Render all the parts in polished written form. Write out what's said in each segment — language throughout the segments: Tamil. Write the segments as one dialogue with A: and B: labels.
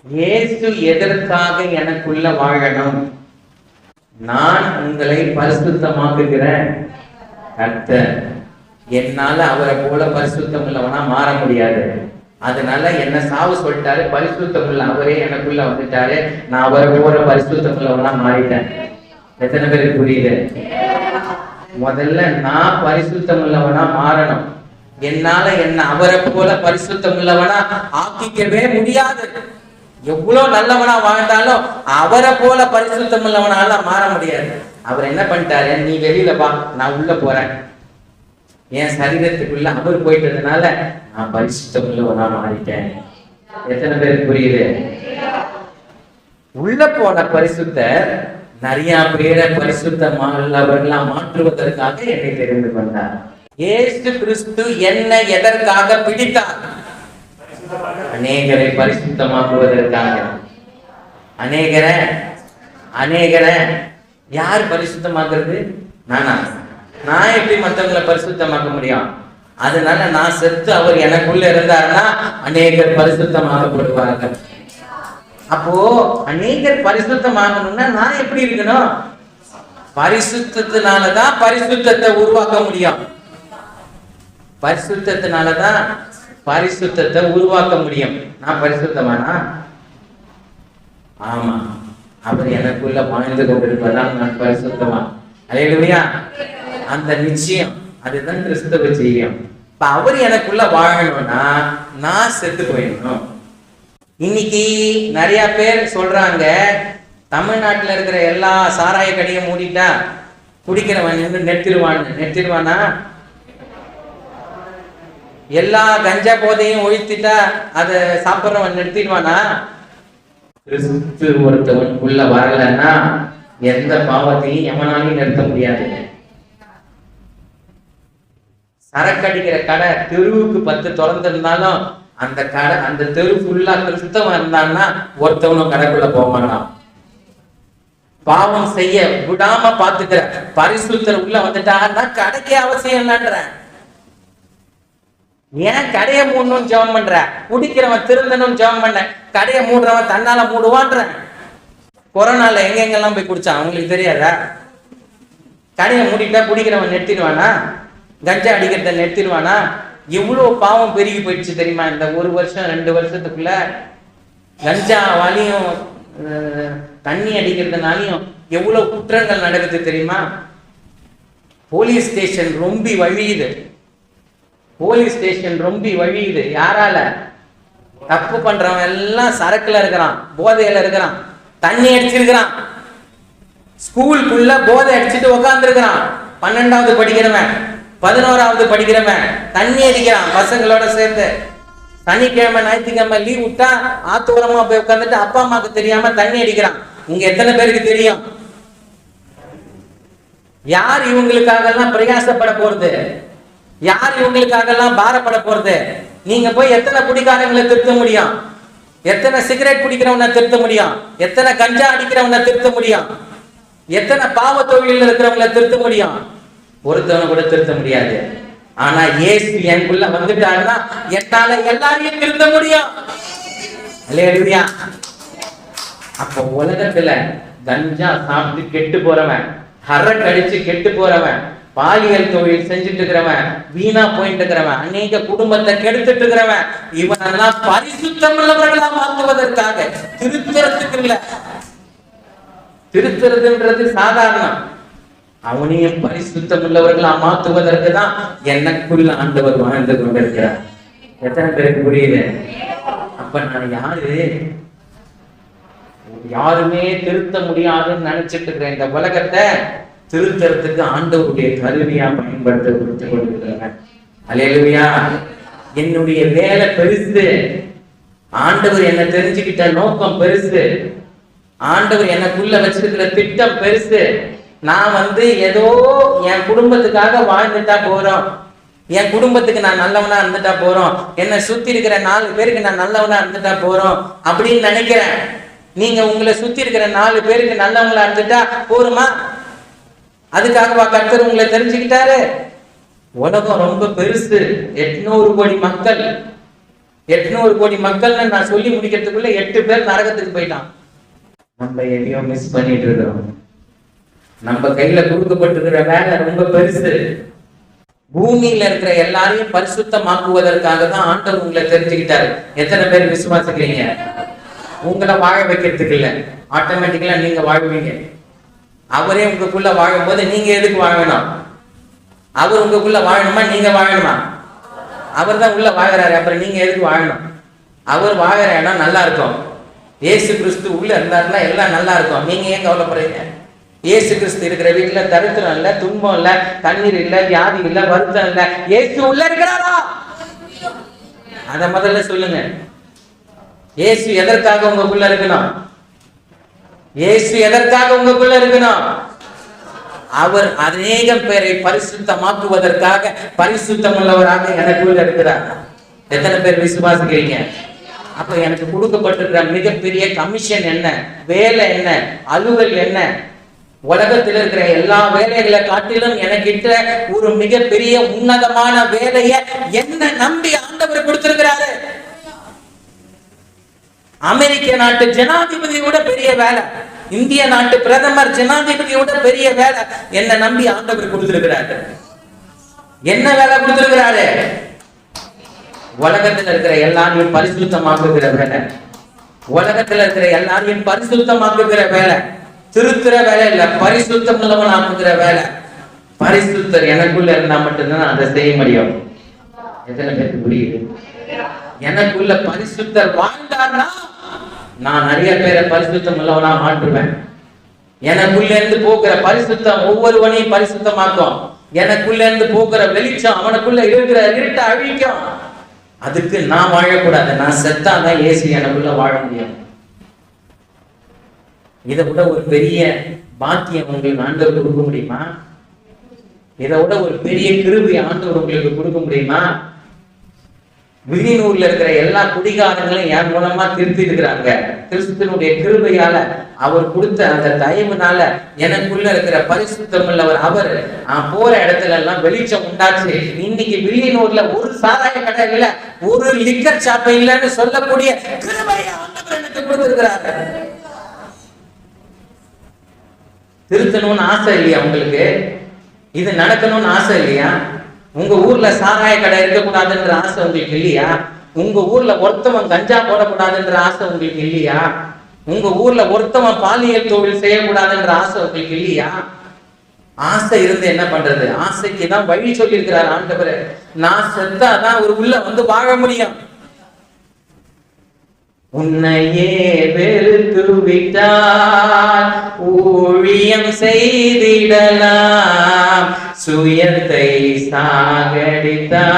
A: இயேசு எதற்காக எனக்குள்ள வாழணும்? நான் உங்களை பரிசுத்தமாக்குகிறேன் கர்த்தர். என்னால அவரை போல பரிசுத்தம் உள்ளவனா மாற முடியாது. அதனால என்ன சாவு சொல்லிட்டாரு, பரிசுத்தம் உள்ள அவரே எனக்குள்ள வந்துட்டாரு. நான் அவரை போல பரிசுத்தம் உள்ளவனா மாறிட்டேன். எத்தனை பேருக்கு புரியுது? முதல்ல நான் பரிசுத்தம் உள்ளவனா மாறணும். என்னால என்ன அவரை போல பரிசுத்தம் உள்ளவனா ஆக்கிக்கவே முடியாது. எவ்வளவு நல்லவனா வாழ்ந்தாலும் அவரை போல பரிசுத்தம் உள்ளவனால மாற முடியாது. அவர் என்ன பண்ணிட்டாரு, நீ வெளியில வா, நான் உள்ள போறேன். என் சரீரத்துக்குள்ள அவர் போயிட்டதுனால நான் பரிசுத்தம் உள்ளவனா மாறிட்டேன். எத்தனை பேருக்கு புரியுது? உள்ள போன பரிசுத்தர் நிறைய பேரை பரிசுத்தமானவர்களா மாற்றுவதற்காக என்னை தெரிந்து கொண்டார். இயேசு கிறிஸ்து என்னை எதற்காக பிடித்தார்? அநேகரை பரிசுத்தமாக்குவதற்காக. அநேகரை யார் பரிசுத்தமாக்குறது? நான் எப்படி மற்றவங்களை பரிசுத்தமாக்க முடியும்? அதனால நான் செத்து அவர் எனக்குள்ள இருந்தாருன்னா அநேகர் பரிசுத்தமாக்கப்படுவார்கள். அப்போ அநேகர் பரிசுத்தமாகணும்னா நான் எப்படி இருக்கணும்? பரிசுத்தத்தினாலதான் பரிசுத்தத்தை உருவாக்க முடியும். பரிசுத்தத்தினாலதான் பரிசுத்தத்தை உருவாக்க முடியும். நான் பரிசுத்தமானா? ஆமா, அவர் எனக்குள்ள வாழ்ந்து கொண்டிருப்பதால் நான் பரிசுத்தமா. அல்லேலூயா. அந்த நிச்சயம் அதுதான் கிறிஸ்தவ ஜீவியம். இப்ப அவர் எனக்குள்ள வாழணும்னா நான் செத்து போயிடணும். இன்னைக்கு நிறைய பேர் சொல்றாங்க, தமிழ்நாட்டுல இருக்கிற எல்லா சாராய கடையும் மூடிட்டா குடிக்கிறவன் நெத்திருவானா? எல்லா கஞ்சா போதையும் ஒழித்துட்டா அதை சாப்பிட்றவன் நிறுத்திடுவானா? கிறிஸ்து ஒருத்தவனுக்குள்ள வரலன்னா எந்த பாவத்தையும் எவனாலையும் நிறுத்த முடியாது. சரக்கடிக்கிற கடை தெருவுக்கு 10 திறந்திருந்தாலும் அந்த கடை, அந்த தெரு ஃபுல்லா கிறிஸ்தவன் இருந்தான்னா ஒருத்தவனும் கடைக்குள்ள போக மாட்டான். பாவம் செய்ய விடாம பாத்துக்கிற பரிசுத்தர் உள்ள வந்துட்டான்னா கடைக்கே அவசியம் இல்லைன்ற. ஏன் கடையை மூடணும்னு ஜெபம் பண்ற? குடிக்கிறவன் திருந்தணும்னு ஜெபம் பண்ண, கடையை மூடுறவன் தன்னால மூடுவான்ற. கொரோனால எங்கெங்கெல்லாம் போய் குடிச்சான் அவங்களுக்கு தெரியாதா? கடையை மூடிட்டா குடிக்கிறவன் நிறுத்திடுவானா? கஞ்சா அடிக்கிறத நிறுத்திடுவானா? இவ்வளவு பாவம் பெருகி போயிடுச்சு தெரியுமா? இந்த 1 வருஷம் 2 வருஷத்துக்குள்ள கஞ்சாவாலையும் தண்ணி அடிக்கிறதுனாலையும் எவ்வளவு குற்றங்கள் நடக்குது தெரியுமா? போலீஸ் ஸ்டேஷன் ரொம்ப வழியுது. யாரால? தப்பு பண்றவன் எல்லாம் சரக்குல இருக்கிறான், போதையில இருக்கிறான், தண்ணி அடிச்சிருக்கிறான். ஸ்கூலுக்குள்ள போதை அடிச்சுட்டு உக்காந்துருக்கிறான். 12வது படிக்கிறவன், 11வது படிக்கிறவன் தண்ணி அடிக்கிறான் பசங்களோட சேர்ந்து. சனிக்கிழமை ஞாயிற்றுக்கிழமை லீவ் விட்டா ஆத்தோரமா போய் உட்காந்துட்டு அப்பா அம்மாவுக்கு தெரியாம தண்ணி அடிக்கிறான். இங்க எத்தனை பேருக்கு தெரியும்? யார் இவங்களுக்காக எல்லாம் பிரயாசப்பட போறது? யார் இவங்களுக்காக எல்லாம் பாரப்பட போறது? நீங்க போய் எத்தனை குடிக்காரங்களை திருத்த முடியும்? எத்தனை சிகரெட் குடிக்கிறவனை திருத்த முடியும்? எத்தனை கஞ்சா அடிக்கிறவனை திருத்த முடியும்? எத்தனை பாவ தொழில் இருக்கிறவங்களை திருத்த முடியும்? ஒருத்தவனை கூட திருத்த முடியாது. ஆனா இயேசு எனக்குள்ள வந்துட்டாருன்னா என்னால எல்லாரையும் திருத்த முடியும். அல்லேலூயா. அப்ப உலகத்துல கஞ்சா சாப்பிட்டு கெட்டு போறவன், ஹரக் அடிச்சு கெட்டு போறவன், பாலியல் தொழில் செஞ்சுட்டு இருக்கிறவன், வீணா போயிட்டு இருக்கிறவன், அநேக குடும்பத்தை கெடுத்துட்டு இருக்கிறவன், இவனெல்லாம் பரிசுத்தம் உள்ளவர்களா மாற்றுவதற்காக, திருத்துறதுக்கு இல்ல. திருத்துறதுன்றது சாதாரணம். அவனையும் பரிசுத்தம் உள்ளவர்களா மாற்றுவதற்கு தான் எனக்குள்ள ஆண்டவர் வாழ்ந்து கொண்டிருக்கிறார். எத்தனை பேருக்கு புரியுது? அப்ப நான் யாருமே திருத்த முடியாதுன்னு நினைச்சிட்டு இருக்கிற இந்த உலகத்தை திருத்தறதுக்கு ஆண்டவருடைய கருவியா பயன்படுத்த கொண்டிருக்கிறார். அல்லேலூயா. என்னுடைய வேலை பெருசு. ஆண்டவர் என்ன தெரிஞ்சுக்கிட்ட நோக்கம் பெருசு. ஆண்டவர் எனக்குள்ள வச்சிருக்கிற திட்டம் பெருசு. நான் ஏதோ என் குடும்பத்துக்காக வாழ்ந்துட்டா போறோம், என் குடும்பத்துக்கு நான் நல்லவனா இருந்துட்டா போறோம், என்னை சுத்தி இருக்கிற 4 பேருக்கு நான் நல்லவனா இருந்துட்டா போறோம் அப்படின்னு நினைக்கிறேன். நீங்க உங்களை சுத்தி இருக்கிற 4 பேருக்கு நல்லவங்களா இருந்துட்டா போருமா? அதுக்காகவா கர்த்தர் உங்களை தெரிஞ்சுக்கிட்டாரு? உலகம் ரொம்ப பெருசு. 800 கோடி மக்கள். 800 கோடி மக்கள் நான் சொல்லி முடிக்கிறதுக்குள்ள 8 பேர் நரகத்துக்கு போயிட்டான். நம்ம எதையோ மிஸ் பண்ணிட்டு இருக்கிறோம். நம்ம கையில கொடுக்கப்பட்டிருக்கிற வேலை ரொம்ப பெருசு. பூமியில இருக்கிற எல்லாரையும் பரிசுத்தமாக்குவதற்காக தான் ஆண்டவர் உங்களை தெரிஞ்சுக்கிட்டாரு. எத்தனை பேர் விசுவாசிக்கிறீங்க? உங்களை வாழ வைக்கிறதுக்கு இல்ல, ஆட்டோமேட்டிக்கலா நீங்க வாழ்வீங்க. அவரே உங்களுக்குள்ள வாழும்போது நீங்க எதுக்கு வாழணும்? அவர் உங்களுக்குள்ள வாழணுமா நீங்க வாழணுமா? அவர் தான் உள்ள வாழறாரு, அப்புறம் நீங்க எதுக்கு வாழணும்? அவர் வாழற இடம் நல்லா இருக்கும். இயேசு கிறிஸ்து உள்ள இருந்தாருன்னா எல்லாம் நல்லா இருக்கும். நீங்க ஏன் கவலைப்படுறீங்க? இயேசு கிறிஸ்து இருக்கிற வீட்டுல தரித்திரம் இல்ல, துன்பம் இல்ல, கண்ணீர் இல்ல, வியாதி இல்ல, வருத்தம் இல்ல. இயேசு உள்ள இருக்கிறாரா? அத முதல்ல சொல்லுங்க. இயேசு எதற்காக உங்களுக்குள்ள இருக்கணும்? இயேசு எதற்காக உங்களுக்குள்ள இருக்கணும்? அவர் அநேகம் பேரை பரிசுத்தமாக்குவதற்காக பரிசுத்தம் உள்ளவராக எனக்குள்ள இருக்கிறார். எத்தனை பேர் விசுவாசிக்கிறீங்க? அப்ப எனக்கு கொடுக்கப்பட்டிருக்கிற மிகப்பெரிய கமிஷன் என்ன, வேலை என்ன, அலுவல் என்ன? உலகத்தில் இருக்கிற எல்லா வேலைகளை காட்டிலும் எனக்கிட்ட ஒரு மிகப்பெரிய உன்னதமான வேலையை என்ன நம்பி ஆண்டவர் கொடுத்திருக்கிறாரு. அமெரிக்க நாட்டு ஜனாதிபதியோட பெரிய வேலை, இந்திய நாட்டு பிரதமர் ஜனாதிபதியோட பெரிய வேலை என்ன நம்பி ஆண்டவர் கொடுத்திருக்கிறாரு. என்ன வேலை கொடுத்திருக்கிறாரு? உலகத்தில் இருக்கிற எல்லாரையும் பரிசுத்தமாக்குகிற வேலை. உலகத்தில் இருக்கிற எல்லாரையும் பரிசுத்தமாக்குகிற வேலை. திருத்துற வேலை இல்ல, பரிசுத்தம் உள்ளவன் ஆக்குகிற வேலை. பரிசுத்தர் எனக்குள்ள இருந்தா மட்டும்தான் அதை செய்ய முடியும். எத்தனை பேருக்கு புரியுது? எனக்குள்ள பரிசுத்தர் வாழ்ந்தார்னா நான் நிறைய பேரை பரிசுத்தம் உள்ளவனா மாற்றுவேன். எனக்குள்ள இருந்து போக்குற பரிசுத்தம் ஒவ்வொருவனையும் பரிசுத்தமாக்கும். எனக்குள்ள இருந்து போக்குற வெளிச்சம் அவனுக்குள்ள இருக்கிற இருட்ட அழிக்கும். அதுக்கு நான் வாழக்கூடாது. நான் செத்தாதான் இயேசு எனக்குள்ள வாழ முடியும். இதை விட ஒரு பெரிய பாக்கியம் உங்களுக்கு ஆண்டவர் கொடுக்க முடியுமா? இதை விட ஒரு பெரிய கிருபை ஆண்டவர் உங்களுக்கு கொடுக்க முடியுமா? வில்லியனூர்ல இருக்கிற எல்லா குடிகாரங்களும் என் மூலமா திருத்தி இருக்கிறாங்க. கிறிஸ்துவனுடைய கிருபையால, அவர் கொடுத்த அந்த தயவுனால எனக்குள்ள இருக்கிற பரிசுத்தம் உள்ளவர் அவர். போற இடத்துல எல்லாம் வெளிச்சம் உண்டாச்சு. இன்னைக்கு வில்லியனூர்ல ஒரு சாராய கடை இல்ல, ஒரு லிக்கர் ஷாப் இல்லைன்னு சொல்லக்கூடிய கிருபையை ஆண்டவர் எனக்கு கொடுத்திருக்கிறாரு. திருத்தணும்னு ஆசை இல்லையா உங்களுக்கு? இது நடக்கணும்னு ஆசை இல்லையா? உங்க ஊர்ல சாராய கடை இருக்கக்கூடாதுன்ற ஆசை உங்களுக்கு இல்லையா? உங்க ஊர்ல ஒருத்தவன் கஞ்சா போடக்கூடாதுன்ற ஆசை உங்களுக்கு இல்லையா? உங்க ஊர்ல ஒருத்தவன் பாலியல் தொழில் செய்யக்கூடாதுன்ற ஆசை உங்களுக்கு இல்லையா? ஆசை இருந்து என்ன பண்றது? ஆசைக்கு தான் வழி சொல்லி இருக்கிறார் ஆண்டவர். நான் செத்தாதான் ஒரு உள்ள வந்து வாழ முடியும். உன்னையே வெறுத்து விட்டால் ஊழியம் செய்திடலாம், சுயத்தை சாகடித்தால்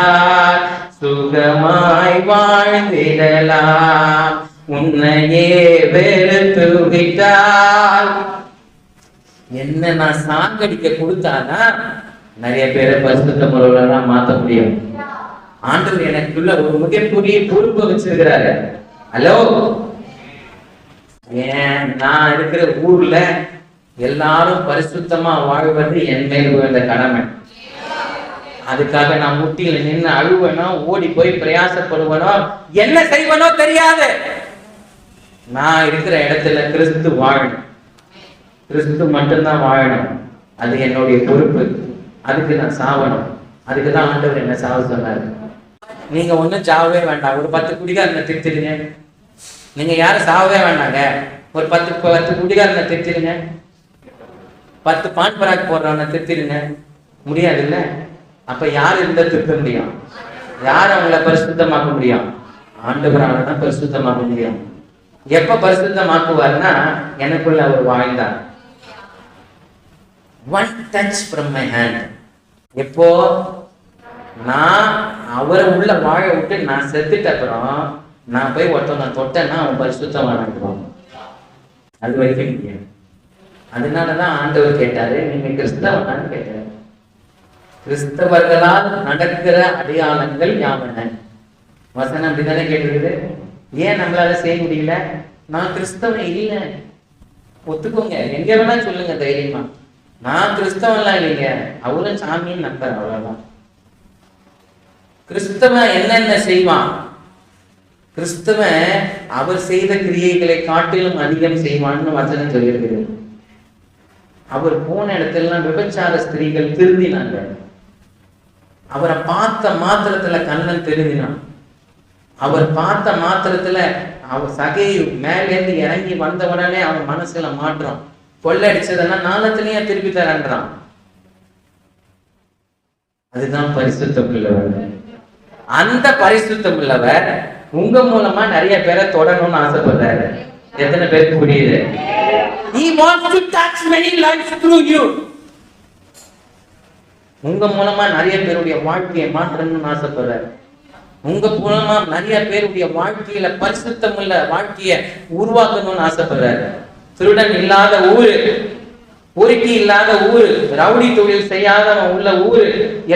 A: சுகமாய் வாழ்ந்திடலாம். உன்னையே வெறுத்து விட்டால் என்ன நான் சாகடிக்க கொடுத்தாதான் நிறைய பேரை பரிசுத்த முறையில மாற்ற முடியும். ஆண்டவர் எனக்குள்ள ஒரு மிகப்பெரிய பொறுப்பை வச்சிருக்கிறாரு. ஹலோ, ஏன் நான் இருக்கிற ஊர்ல எல்லாரும் பரிசுத்தமா வாழ்வது என் மேல் விழுந்த கடமை. அதுக்காக நான் முட்டியில நின்று அழுவனோ, ஓடி போய் பிரயாசப்படுவனோ, என்ன செய்வனோ தெரியாது. நான் இருக்கிற இடத்துல கிறிஸ்து வாழணும். கிறிஸ்து மட்டும்தான் வாழணும். அது என்னுடைய பொறுப்பு. அதுக்கு நான் சாவணும். அதுக்குதான் ஆண்டவர் என்ன சாவ சொன்னாரு. நீங்க ஒன்னும் சாவவே வேண்டாம். ஒரு 10 குடிகாரனை திருத்திடுங்க. நீங்க யாரும் சாவவே வேண்டாங்க. ஒரு 10 குடிகாரனை திருத்திடுங்க. 10 பான் பராக் போடுறவனை திருத்திடுங்க. முடியாது இல்ல? அப்ப யார் இருந்தா திருத்த முடியும்? யார் அவங்கள பரிசுத்தமாக்க முடியும்? ஆண்டவரால தான் பரிசுத்தமாக்க முடியும். எப்ப பரிசுத்தமாக்குவார்னா எனக்குள்ள அவர் வாழ்ந்தார். One touch from my hand. எப்போ நான் அவரை உள்ள வாழ விட்டு நான் செத்துட்ட அப்புறம் நான் போய் ஒருத்தவங்க தொட்டேன்னா அவன் பரிசுத்தமா நடக்குவாங்க. அது வரைக்கும் முடியாது. அதனாலதான் ஆண்டவர் கேட்டாரு, நீங்க கிறிஸ்தவனான்னு கேட்டாரு. கிறிஸ்தவர்களால் நடக்கிற அடையாளங்கள் யாவன? வசனம் அப்படித்தானே கேட்டிருக்குது. ஏன் நம்மளால செய்ய முடியல? நான் கிறிஸ்தவன் இல்லை. ஒத்துக்கோங்க, எங்க வேணா சொல்லுங்க தைரியமா. நான் கிறிஸ்தவன்லாம் இல்லைங்க, அவரும் சாமின்னு நம்பர், அவ்வளவுதான். கிறிஸ்தவன் என்னென்ன செய்வான்? கிறிஸ்தவன் அவர் செய்த கிரியைகளை காட்டிலும் அதிகம் செய்வான்னு வசனம் சொல்லியிருக்கிறது. அவர் போன இடத்துல விபச்சார ஸ்திரீகள் திருந்தினாங்க. அவரை பார்த்த மாத்திரத்துல கண்ணன் திருந்தினான். அவர் பார்த்த மாத்திரத்துல அவர் சகையை மேலேருந்து இறங்கி வந்த உடனே அவன் மனசுல மாற்றம். கொள்ளடிச்சதெல்லாம் நாளத்திலேயே திருப்பி தரன்றான். அதுதான் பரிசுத்தம் உள்ளவர். அந்த பரிசுத்தம் உள்ளவர் உங்க மூலமா நிறைய பேரை தொடரணும்னு ஆசைப்படுறாரு. எத்தனை பேருக்கு புரியுது? He wants to touch many lives through you. உங்க மூலமா நிறைய பேருடைய வாழ்க்கையை மாற்றணும்னு ஆசைப்படுறாரு. உங்க மூலமா நிறைய பேருடைய வாழ்க்கையில பரிசுத்தம் உள்ள வாழ்க்கையை உருவாக்கணும்னு ஆசைப்படுறாரு. திருடன் இல்லாத ஊரு, பொறுக்கி இல்லாத ஊரு, ரவுடி தொழில் செய்யாதவன் உள்ள ஊரு,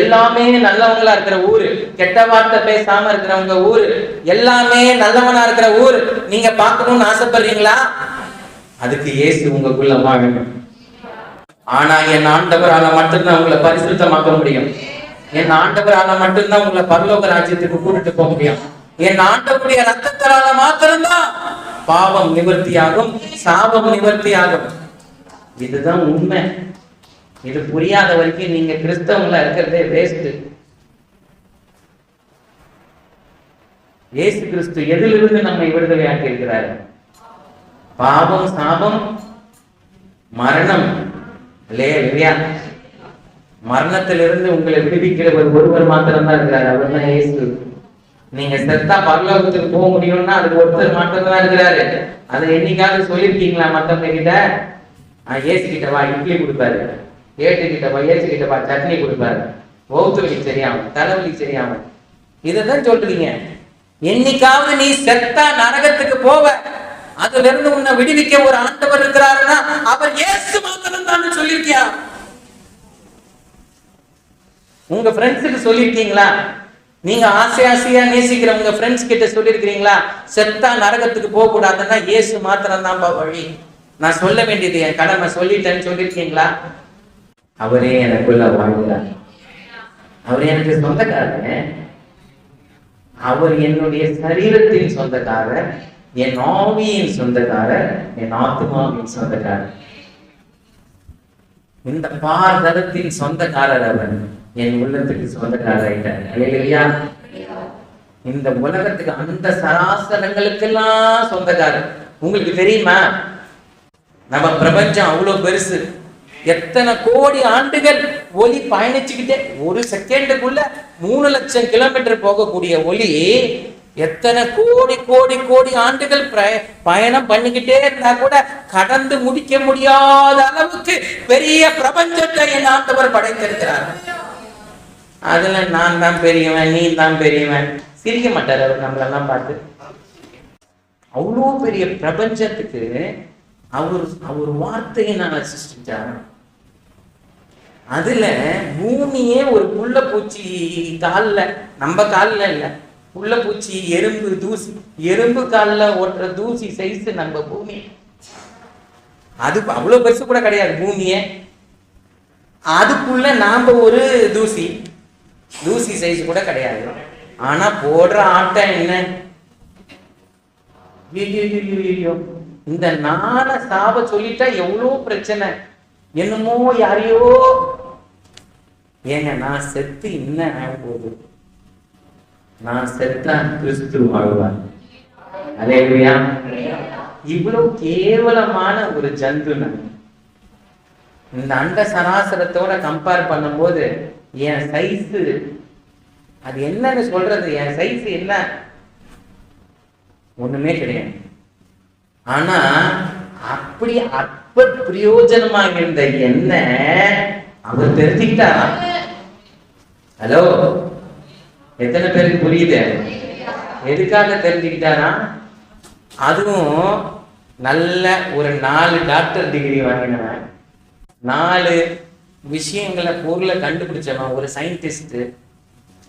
A: எல்லாமே நல்லவங்களா இருக்கிற ஊரு, கெட்ட வார்த்தை பேசாம இருக்கிறவங்க ஊரு, எல்லாமே நல்லவனா இருக்கிற ஊரு நீங்க பார்க்கணும்னு ஆசைப்படுறீங்களா? அதுக்கு இயேசு உங்களுக்குள்ள வாழணும். ஆனா என் ஆண்டவரால மட்டும்தான் உங்களை பரிசுத்தமாக்க முடியும். என் ஆண்டவரால மட்டும்தான் உங்களை பரலோக ராஜ்யத்துக்கு கூட்டிட்டு போக முடியும். என் ஆண்டவருடைய ரத்தத்தால மாத்திரம்தான் பாவம் நிவர்த்தியாகும், சாபம் நிவர்த்தியாகும். இதுதான் உண்மை. இது புரியாத வரைக்கும் நீங்க கிறிஸ்தவங்களா இருக்கிறதே வேஸ்ட். இயேசு கிறிஸ்து எதிலிருந்து நம்மை விடுதலையாக்கி இருக்கிறார்? பாவம், சாபம், மரணம். மரணத்திலிருந்து உங்களை விடுவிக்கிறவர் ஒருவர் மாத்திரம்தான் இருக்கிறார். அவர் தான் இயேசு. நீங்க செத்தா பரலோகத்துக்கு போக முடியும்னா அதுக்கு ஒருத்தர் மாத்திரம்தான் இருக்கிறாரு. அதை என்னைக்காவது சொல்லியிருக்கீங்களா மத்தவங்க கிட்ட? ஏசு கிட்ட வா இட்லி கொடுப்பாரு, ஏட்டு கிட்ட வா ஏசு கிட்ட வா சட்னி கொடுப்பாரு, வௌத்து வலி சரியாகும், தலைவலி சரியாகும். இதைதான் சொல்றீங்க. என்னைக்காவது நீ செத்தா நரகத்துக்கு போவ, அதுல இருந்து உன்னை விடுவிக்க ஒரு ஆண்டவர் இருக்கிறாருன்னா அவர் இயேசு மாத்திரம் தான் சொல்லிருக்கியா? உங்க ஃப்ரெண்ட்ஸுக்கு சொல்லிருக்கீங்களா? நீங்க ஆசையா நேசிக்கிற உங்க ஃப்ரெண்ட்ஸ் கிட்ட சொல்லிருக்கீங்களா செத்தா நரகத்துக்கு போக கூடாதுன்னா இயேசு மாத்திரம் தான் வழி, நான் சொல்ல வேண்டியது என் கடமை சொல்லிட்டேன்னு சொல்லிருக்கீங்களா? அவரே எனக்குள்ள வாழ்கிறார். அவர் எனக்கு சொந்தக்காரங்க. அவர் என்னுடைய சரீரத்தின் சொந்தக்காரர், என் ஆவியின் சொந்தக்காரர், என் ஆத்மாவின் சொந்தக்காரர். இந்த பாரதத்தின் சொந்தக்காரர் அவர். என் உள்ளத்துக்கு சொந்தக்காரர் ஆயிட்டார். இந்த உலகத்துக்கு அந்த சராசரங்களுக்கெல்லாம் சொந்தக்காரர். உங்களுக்கு தெரியுமா நம்ம பிரபஞ்சம் அவ்வளவு பெருசு. எத்தனை கோடி ஆண்டுகள் ஒலி பயணிச்சுக்கிட்டே, ஒரு செகண்டுக்குள்ள 3 லட்சம் கிலோமீட்டர் போகக்கூடிய ஒலி எத்தனை கோடி கோடி கோடி ஆண்டுகள் பயணம் பண்ணிக்கிட்டே இருந்தா கூட கடந்து முடிக்க முடியாத அளவுக்கு பெரிய பிரபஞ்சத்தை என் ஆண்டவர் படைத்திருக்கிறார். அதுல நான் தான் பெரியவன், நீ தான் பெரியவன் சிரிக்க மாட்டார் அவர் நம்மளெல்லாம் பார்த்து. அவ்வளோ பெரிய பிரபஞ்சத்துக்கு அவர் வார்த்தையினால சிருஷ்டிச்சார். அதுல பூமியே ஒரு புள்ள பூச்சி கால்ல, நம்ம கால்ல இல்ல, புள்ள பூச்சி எறும்பு தூசி, எறும்பு கால்ல ஓட்டுற தூசி சைஸ் நம்ம பூமி. அது அவ்வளவு பெருசு கூட கிடையாது பூமியே. அதுக்குள்ள நாம ஒரு தூசி சைஸ் கூட கிடையாது. ஆனா போடுற ஆட்டம் என்ன? இந்த நாள சாப சொல்லிட்டா எவ்வளவு பிரச்சனை. என்னமோ யாரையோ ஏங்க நான் செத்து என்ன ஆக போகுது? நான் செத்தா கிறிஸ்து வாழ்வார். அல்லேலூயா. இவ்வளவு கேவலமான ஒரு ஜந்து நான் இந்த அண்ட சராசரத்தோட கம்பேர் பண்ணும்போது என் சைஸ் அது என்னன்னு சொல்றது? என் சைஸ் என்ன? ஒண்ணுமே கிடையாது. ஆனா அப்படி அற்ப பிரயோஜனமாக இருந்த என்ன அவர் தெரிஞ்சுக்கிட்டா. ஹலோ, எத்தனை பேருக்கு புரியுது? எதுக்காக தெரிஞ்சுக்கிட்டாரா? அதுவும் நல்ல ஒரு 4 டாக்டர் டிகிரி வாங்கினவன், 4 விஷயங்களை பொருளை கண்டுபிடிச்சவன், ஒரு சயின்டிஸ்ட்,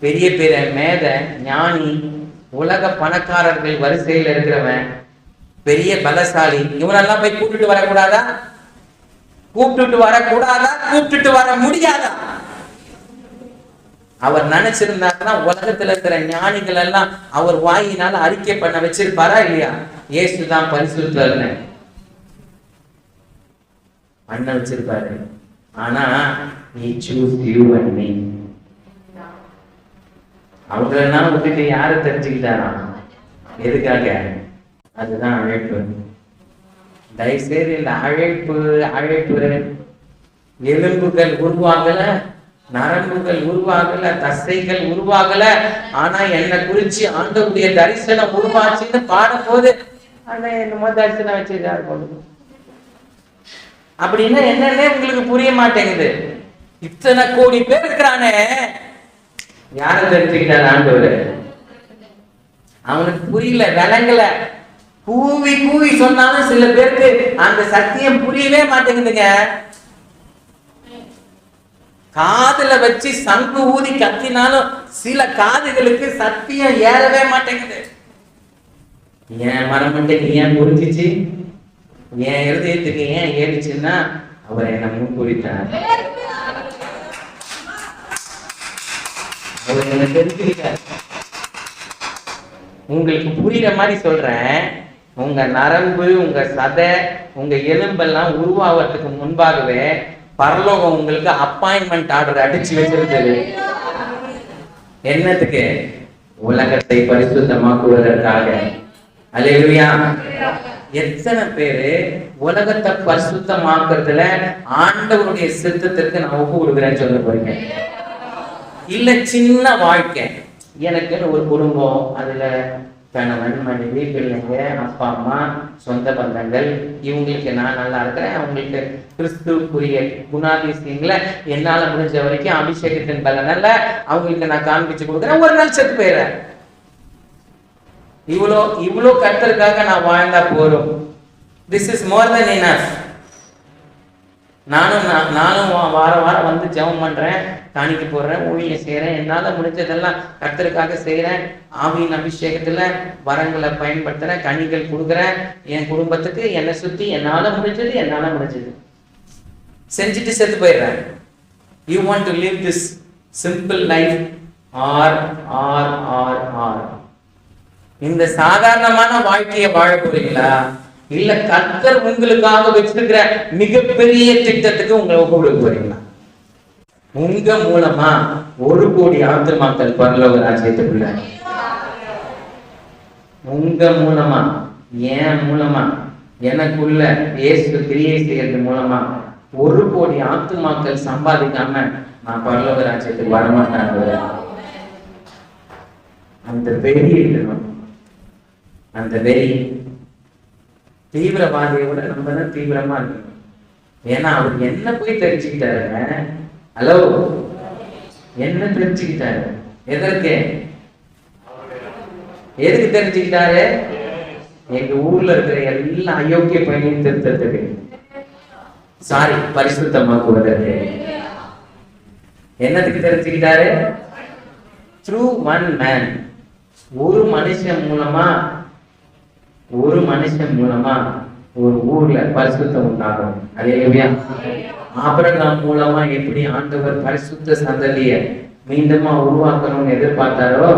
A: பெரிய பெரிய மேத ஞானி, உலக பணக்காரர்கள் வரிசையில் இருக்கிறவன், பெரிய பலசாலி. இவனெல்லாம் போய் கூப்பிட்டுட்டு வரக்கூடாதா? கூப்பிட்டுட்டு வரக்கூடாதா? கூப்பிட்டுட்டு வர முடியாதா? அவர் நினைச்சிருந்தாருன்னா உலகத்துல இருக்கிற ஞானிகள் எல்லாம் அவர் வாயினால அறிக்கை பண்ண வச்சிருப்பாரா இல்லையா? இயேசுதான் பரிசுத்தர்னு பண்ண வச்சிருப்பாரு. ஆனா he choose you and me. அவங்களெல்லாம் விட்டுட்டு யாரை தெரிஞ்சுக்கிட்டாரா? எதுக்காக? அதுதான் அழைப்பு. தயவுசெய்து இந்த அழைப்பு எலும்புகள் உருவாகல, நரம்புகள் உருவாகல, தசைகள் உருவாகல, ஆனா என்னை குறிச்சு ஆண்டவருடைய தரிசனம் உருவாச்சுன்னு பாடும் போது ஆனா என்னமோ தரிசனம் வச்சிருக்காரு போது அப்படின்னா என்னன்னே உங்களுக்கு புரிய மாட்டேங்குது. இத்தனை கோடி பேர் இருக்கிறானே, யாரை தெரிஞ்சுக்கிட்டார் ஆண்டவர்? அவனுக்கு புரியல, விளங்கல. கூவி கூவி சொன்னாலும் சில பேருக்கு அந்த சத்தியம் புரியவே மாட்டேங்குதுங்க. காதுல வச்சு சங்கு ஊதி கத்தினாலும் சில காதுகளுக்கு சத்தியம் ஏறவே மாட்டேங்குது. ஏன் மரமண்டைக்கு ஏன் புரிஞ்சிச்சு, என் இருதயத்துக்கு ஏன் ஏறிச்சுன்னா அவர் என்ன முன்குறித்தார், அவர் என்ன தெரிஞ்சுக்கிட்டார். உங்களுக்கு புரியுற மாதிரி சொல்றேன். உங்க நரம்பு, உங்க சதை, உங்க எலும்பெல்லாம் உருவாவதுக்கு முன்பாகவே பரலோகம் உங்களுக்கு அப்பாயின்மெண்ட் ஆர்டர் அடிச்சு வச்சிருந்தது. என்னத்துக்கு? உலகத்தை பரிசுத்தமாக்குவதற்காக. அல்லேலூயா. எத்தனை பேரு உலகத்தை பரிசுத்தமாக்குறதுல ஆண்டவருடைய சித்தத்திற்கு நான் ஒப்பு கொடுக்குறேன்னு சொல்ல போறீங்க? இல்ல சின்ன வாழ்க்கை, எனக்குன்னு ஒரு குடும்பம், அதுல கணவன், மனைவி, பிள்ளைங்க, அப்பா அம்மா, சொந்த பந்தங்கள், இவங்களுக்கு நான் நல்லா இருக்கிறேன், அவங்களுக்கு கிறிஸ்துக்குரிய குணாதிசயங்களை என்னால முடிஞ்ச வரைக்கும் அபிஷேகத்தின் பலனால அவங்களுக்கு நான் காண்பிச்சு கொடுக்குறேன். ஒரு நாள் செத்து போயிடுறேன். இவ்வளோ கர்த்தருக்காக நான் வாழ்ந்தா போறோம். This is more then enough. நானும் வாரம் வந்து ஜெபம் பண்றேன், காணிக்க போடுறேன், ஊழியம் செய்யறேன், என்னால முடிஞ்சதெல்லாம் கர்த்தருக்காக செய்யறேன். ஆவியின் அபிஷேகத்துல வரங்களை பயன்படுத்துறேன், கனிகள் கொடுக்குறேன் என் குடும்பத்துக்கு. என்னை சுத்தி என்னால முடிஞ்சது செஞ்சுட்டு செத்து போயிடுறேன். You want to live this simple life or or or or இந்த சாதாரணமான வாழ்க்கையை வாழ போறீங்களா? இல்ல கர்த்தர் உங்களுக்காக வச்சிருக்கிற மிகப்பெரிய திட்டத்துக்கு உங்களை ஒப்பு கொடுக்க போறீங்களா? உங்க மூலமா 1 கோடி ஆத்துமாக்கள் பரலோக ராஜ்யத்துக்குள்ள, உங்க மூலமா, என் மூலமா, எனக்குள்ள இயேசு கிரியை செய்யறது மூலமா 1 கோடி ஆத்துமாக்கள் சம்பாதிக்காம நான் பரலோக ராஜ்யத்துக்கு வரமாட்டேன். அந்த வெறி இருக்கணும். அந்த வெறி தீவிரவாதியை விட நம்ம தான் தீவிரமா இருக்கணும். ஏன்னா அவர் என்ன போய் தெரிஞ்சுக்கிட்டாருங்க. ஹலோ, என்ன தெரிஞ்சுக்கிட்டாரு? எதுக்கு தெரிஞ்சுக்கிட்டாரு? எங்க ஊர்ல இருக்கிற எல்லா அயோக்கிய பையனையும் திருத்தத்துக்கு, பரிசுத்தமாக்குவதற்கு. என்னத்துக்கு தெரிஞ்சுக்கிட்டாரு? Through one man. ஒரு மனுஷன் மூலமா ஒரு ஊர்ல பரிசுத்தம் உண்டாகும். அல்லேலூயா. ஆபிரகாம் மூலமா எப்படி ஆண்டவர் பரிசுத்த சந்ததிய மீண்டுமா உருவாக்கணும்னு எதிர்பார்த்தாரோ,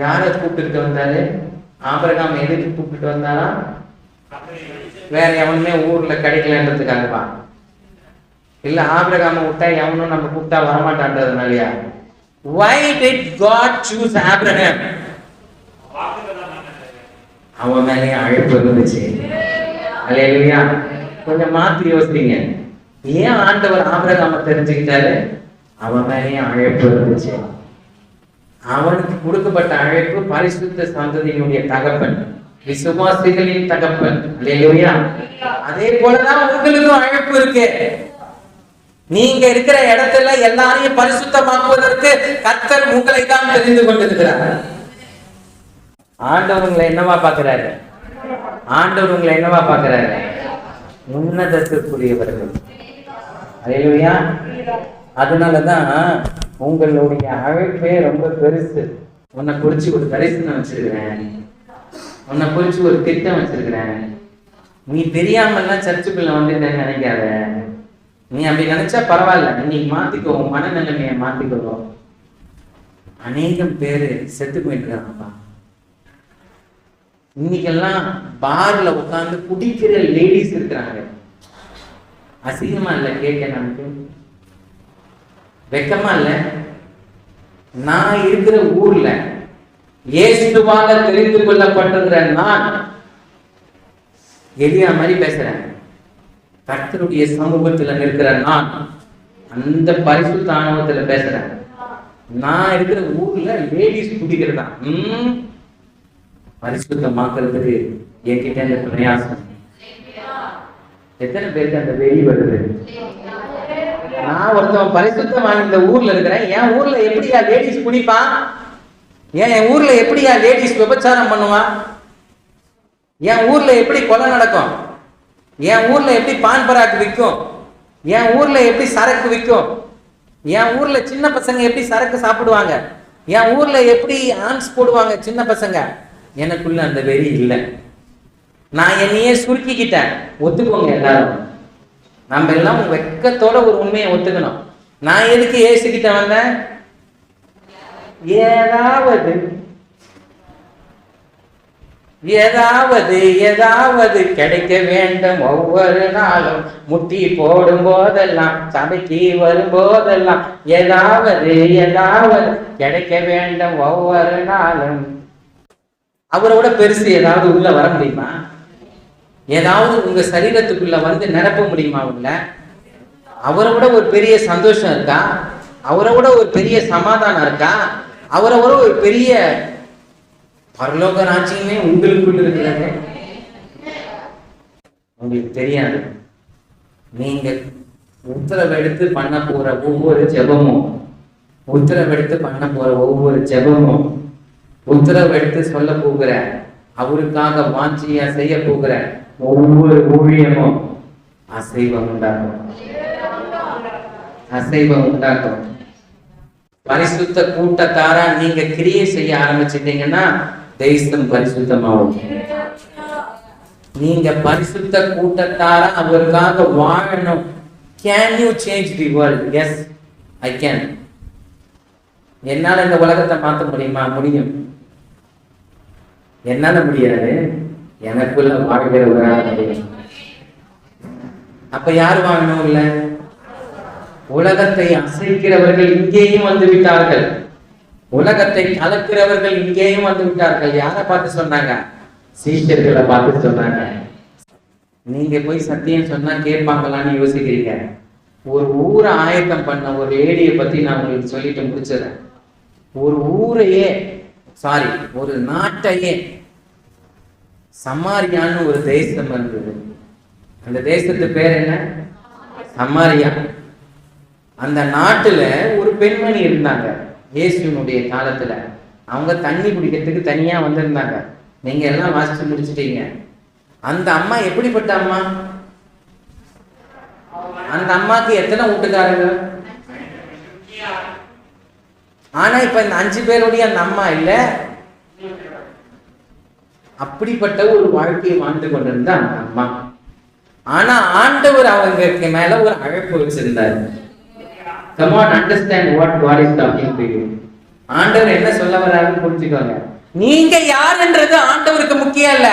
A: யாரை கூப்பிட்டு வந்தாரு? ஆபிரகாம் எதுக்கு கூப்பிட்டு வந்தாரா? வேற எவனுமே ஊர்ல கிடைக்கலன்றதுக்காகவா? இல்ல ஆபிரகாம விட்டா எவனும் நம்ம கூப்பிட்டா வரமாட்டான்றதுனாலயா? Why did God choose Abraham? அவன் மேலே அழைப்பு இருந்துச்சு. அல்லேலூயா. கொஞ்சம் மாத்தி யோசிங்க. ஏன் ஆண்டவர் ஆபிரகாம தெரிஞ்சுக்கிட்டாரு? அவன் மேலே அழைப்பு இருந்துச்சு. அவனுக்கு கொடுக்கப்பட்ட அழைப்பு பரிசுத்த சந்ததியினுடைய தகப்பன், விசுவாசிகளின் தகப்பன். அல்லேலூயா. அதே போலதான் உங்களுக்கும் அழைப்பு இருக்கு. நீங்க இருக்கிற இடத்துல எல்லாரையும் பரிசுத்தமாக்குவதற்கு கர்த்தர் உங்களை தான் தெரிந்து கொண்டிருக்கிறார். ஆண்டவர் உங்களை என்னவா பார்க்கிறாரு? உன்னதத்திற்குரியவர்கள். அல்லேலூயா. அதனாலதான் உங்களுடைய அழைப்பே ரொம்ப பெருசு. உன்னை குறிச்சு ஒரு தரிசனம் வச்சிருக்கிறேன், உன்னை குறிச்சு ஒரு திட்டம் வச்சிருக்கிறேன். நீ தெரியாமல்லாம் சர்ச்சுக்குள்ள வந்துட்டேன்னு நினைக்காத. நீ அப்படி நினைச்சா பரவாயில்ல, இன்னைக்கு மாத்திக்கோ, உன் மனநிலைமையை மாத்திக்கோ. அநேகம் பேரு செத்து போயிட்டுருக்காங்கப்பா. இன்னைக்கெல்லாம் பார்ல உட்கார்ந்து குடிக்கிற லேடிஸ் இருக்கிறாங்க. அசிங்கமா இல்ல கேட்க? நமக்கு வெக்கமா இல்ல? நான் இருக்கிற ஊர்ல இயேசுவால தெரிந்து கொள்ளப்பட்டிருக்கிற நான் எலியா மாதிரி பேசுறேன். கர்த்தருடைய சமூகத்துல இருக்கிற நான் அந்த பரிசுத்த ஆணவத்துல பேசுறேன். நான் இருக்கிற ஊர்ல லேடிஸ் குடிக்கிறதா பரிசுத்தமாக்குறதுக்கு என்கிட்ட இந்த பிரயாசம். எத்தனை பேருக்கு அந்த வெறி வருது? நான் ஒருத்தவன் பரிசுத்தமான இந்த ஊர்ல இருக்கிறேன். என் ஊர்ல எப்படியா லேடிஸ் குடிப்பான்? என் ஊர்ல எப்படியா லேடிஸ் விபச்சாரம் பண்ணுவான்? என் ஊர்ல எப்படி கொலை நடக்கும்? என் ஊர்ல எப்படி பான் பராக்கு விற்கும்? என் ஊர்ல எப்படி சரக்கு விற்கும்? என் ஊர்ல சின்ன பசங்க எப்படி சரக்கு சாப்பிடுவாங்க? என் ஊர்ல எப்படி ஆன்ஸ் போடுவாங்க சின்ன பசங்க? எனக்குள்ள அந்த வெறி இல்லை. நான் என்னையே சுருக்கிக்கிட்டேன். ஒத்துக்கோங்க எல்லாரும். நம்ம எல்லாம் வெக்கத்தோட ஒரு உண்மையை ஒத்துக்கணும். நான் எதுக்கு ஏசுகிட்ட வந்தேன்? ஏதாவது ஏதாவது கிடைக்க வேண்டும். ஒவ்வொரு நாளும் முட்டி போடும் போதெல்லாம், சபைக்கு வரும் போதெல்லாம் ஏதாவது கிடைக்க வேண்டும் ஒவ்வொரு நாளும். அவரோட பெருசு ஏதாவது உள்ள வர முடியுமா? ஏதாவது உங்க சரீரத்துக்குள்ள வந்து நிரப்ப முடியுமா? உள்ள அவரை விட ஒரு பெரிய சந்தோஷம் இருக்கா? அவரை விட ஒரு பெரிய சமாதானம் இருக்கா? அவரை விட ஒரு பெரிய பரலோக ராஜ்யமே உங்களுக்குள்ள இருக்கிறது. உங்களுக்கு தெரியாது. நீங்க உத்தரவெடுத்து பண்ண போற ஒவ்வொரு ஜெபமும், உத்தரவெடுத்து சொல்ல போகிற, அவருக்காக வாஞ்சியா செய்ய போகிற ஒவ்வொரு ஊழியமும் அசைவம் உண்டாக்கும். பரிசுத்த கூட்டத்தாரா நீங்க கிரியை செய்ய ஆரம்பிச்சிட்டீங்கன்னா தேசம் பரிசுத்தமாகும். நீங்க பரிசுத்த கூட்டத்தாரா அவருக்காக வாழணும். Can you change the world? Yes, I can. என்னால இந்த உலகத்தை மாற்ற முடியுமா? முடியும். என்னால முடியாது, எனக்குள்ள வாழ்கிறவராக முடியும். அப்ப யார் வாழணும்? இல்ல, உலகத்தை அசைக்கிறவர்கள் இங்கேயும் வந்து விட்டார்கள். உலகத்தை கலக்கிறவர்கள் இங்கேயும் வந்து விட்டார்கள். யாரை பார்த்து சொன்னாங்க? சீஷர்களை பார்த்து சொன்னாங்க. நீங்க போய் சத்தியம் சொன்னா கேட்பாங்களான்னு யோசிக்கிறீங்க. ஒரு ஊரை ஆயத்தம் பண்ண ஒரு லேடியை பத்தி நான் உங்களுக்கு சொல்லிட்டு முடிச்சிடறேன். ஒரு நாட்டையே, சமாரியான்னு ஒரு தேசம் இருந்தது. அந்த தேசத்து பேர் என்ன? சமாரியா. அந்த நாட்டுல ஒரு பெண்மணி இருந்தாங்க. இயேசுனுடைய காலத்துல அவங்க தண்ணி குடிக்கிறதுக்கு தனியா வந்திருந்தாங்க. நீங்க எல்லாம் வாசிச்சு முடிச்சிட்டீங்க. அந்த அம்மா எப்படிப்பட்ட அம்மா? அந்த அம்மாக்கு எத்தனை வீட்டுக்காரங்க? ஆனா இப்ப இந்த 5 பேருடைய அந்த அம்மா இல்ல. அப்படிப்பட்ட ஒரு வாழ்க்கையை வாழ்ந்து கொண்டிருந்த அந்த அம்மா. ஆனா ஆண்டவர் அவங்க மேல ஒரு அழைப்பு வச்சிருந்தாரு. Come on, understand what God is talking to you. ஆண்டவர் என்ன சொல்ல வர்றாருன்னு புரிஞ்சுக்கோங்க. நீங்க யாருன்றது ஆண்டவருக்கு முக்கியம் இல்ல.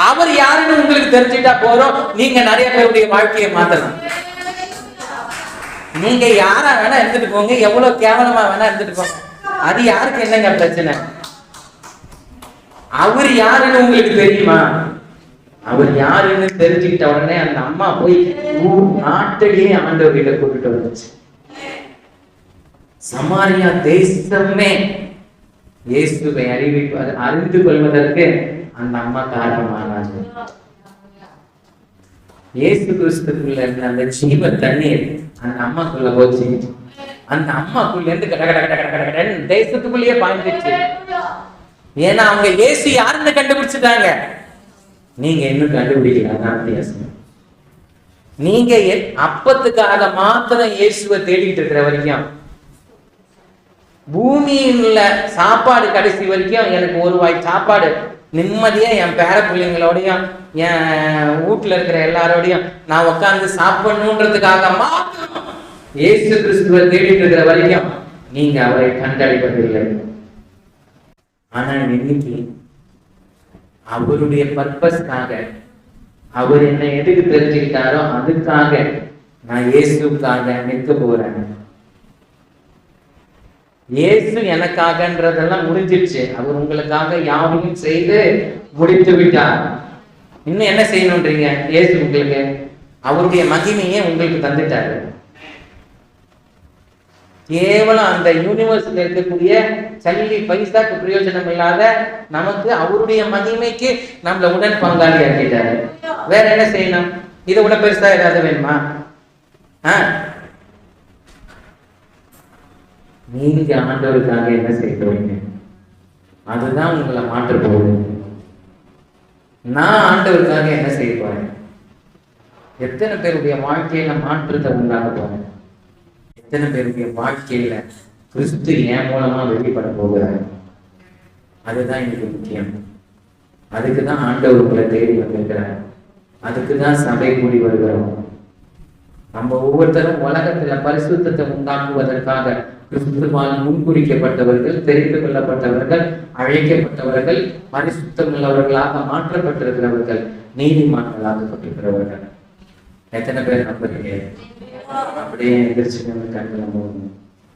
A: அவர் யாருன்னு உங்களுக்கு தெரிஞ்சுட்டா போறோம். நீங்க நிறைய பேருடைய வாழ்க்கையை மாத்தலாம். நீங்க யாரா வேணா இருந்துட்டு போங்க, எவ்வளவு கேவலமா வேணா இருந்துட்டு போங்க. அது யாருக்கு என்னங்க பிரச்சனை? அவர் யாருன்னு உங்களுக்கு தெரியுமா? அவர் யாருன்னு தெரிஞ்சுக்கிட்ட உடனே அந்த அம்மா போய் நாட்டிலேயே ஆண்டவர்கிட்ட கூப்பிட்டு வந்துச்சு. சமாரியா தேசமே இயேசுவை அறிந்து கொள்வதற்கு அந்த அம்மா காரணமானாங்க. இயேசு கிறிஸ்துக்குள்ள இருந்த அந்த ஜீவ தண்ணீர் அந்த அம்மாக்குள்ள போச்சு. அந்த அம்மாக்குள்ள இருந்து கட தேசத்துக்குள்ளேயே பாய்ந்துச்சு. ஏன்னா அவங்க இயேசு யாருன்னு கண்டுபிடிச்சிட்டாங்க. நீங்க இன்னும் கண்டுபிடிக்கலாம். நீங்க அப்பத்துக்காக மாத்திரம் இயேசுவை தேடிட்டு இருக்கிற வரைக்கும், பூமியில சாப்பாடு கடைசி வரைக்கும் எனக்கு ஒரு வாய் சாப்பாடு நிம்மதியா என் பேர பிள்ளைங்களோடையும் என் வீட்டுல இருக்கிற எல்லாரோடையும் நான் உட்கார்ந்து சாப்பிடணுன்றதுக்காக மாத்திரம் இயேசு கிறிஸ்துவை தேடிட்டு இருக்கிற வரைக்கும் நீங்க அவரை கண்டடைவதில்லை. ஆனா இன்னைக்கு அவருடைய பர்பஸ்க்காக, அவர் என்னை எதுக்கு தெரிஞ்சுக்கிட்டாரோ அதுக்காக நான் இயேசுக்காக நிற்க போறேன். இயேசு எனக்காகன்றதெல்லாம் முடிஞ்சிடுச்சு. அவர் உங்களுக்காக யாவையும் செய்து முடித்து விட்டார். இன்னும் என்ன செய்யணும்ன்றீங்க? இயேசு உங்களுக்கு அவருடைய மகிமையை உங்களுக்கு தந்துட்டாரு. கேவலம் அந்த யூனிவர்ஸ்ல இருக்கக்கூடிய சல்லி பைசாக்கு பிரயோஜனம் இல்லாத நமக்கு அவருடைய மகிமைக்கு நம்மள உடன் பங்காளி ஆக்கிட்டாரு. வேற என்ன செய்யணும்? இதை விட பெருசா ஏதாவது வேணுமா? நீங்க ஆண்டவருக்காக என்ன செய்யறீங்க? அதுதான் உங்களை மாற்ற போகுது. நான் ஆண்டவருக்காக என்ன செய்ய போறேன்? எத்தனை பேருடைய வாழ்க்கையில மாற்றத்தை உண்டாக போறேன்? எத்தனை பேருடைய வாழ்க்கையில கிறிஸ்து என் மூலமா வெளிப்பட போகிறார்? அதுதான் எனக்கு முக்கியம். அதுக்குதான் ஆண்டவர் உங்களை தேடி வந்திருக்கிறார். அதுக்குதான் சபை கூடி வருகிறோம். நம்ம ஒவ்வொருத்தரும் உலகத்துல பரிசுத்தத்தை உண்டாக்குவதற்காக கிறிஸ்துவால் முன்குறிக்கப்பட்டவர்கள், தெரிந்து கொள்ளப்பட்டவர்கள், அழைக்கப்பட்டவர்கள், பரிசுத்தம் உள்ளவர்களாக மாற்றப்பட்டிருக்கிறவர்கள், நீதிமான்களாக்கப்பட்டிருக்கிறவர்கள். எத்தனை பேர் நம்புறீங்க? அப்படியே எதிர்த்து கண்டு நம்புவோம்.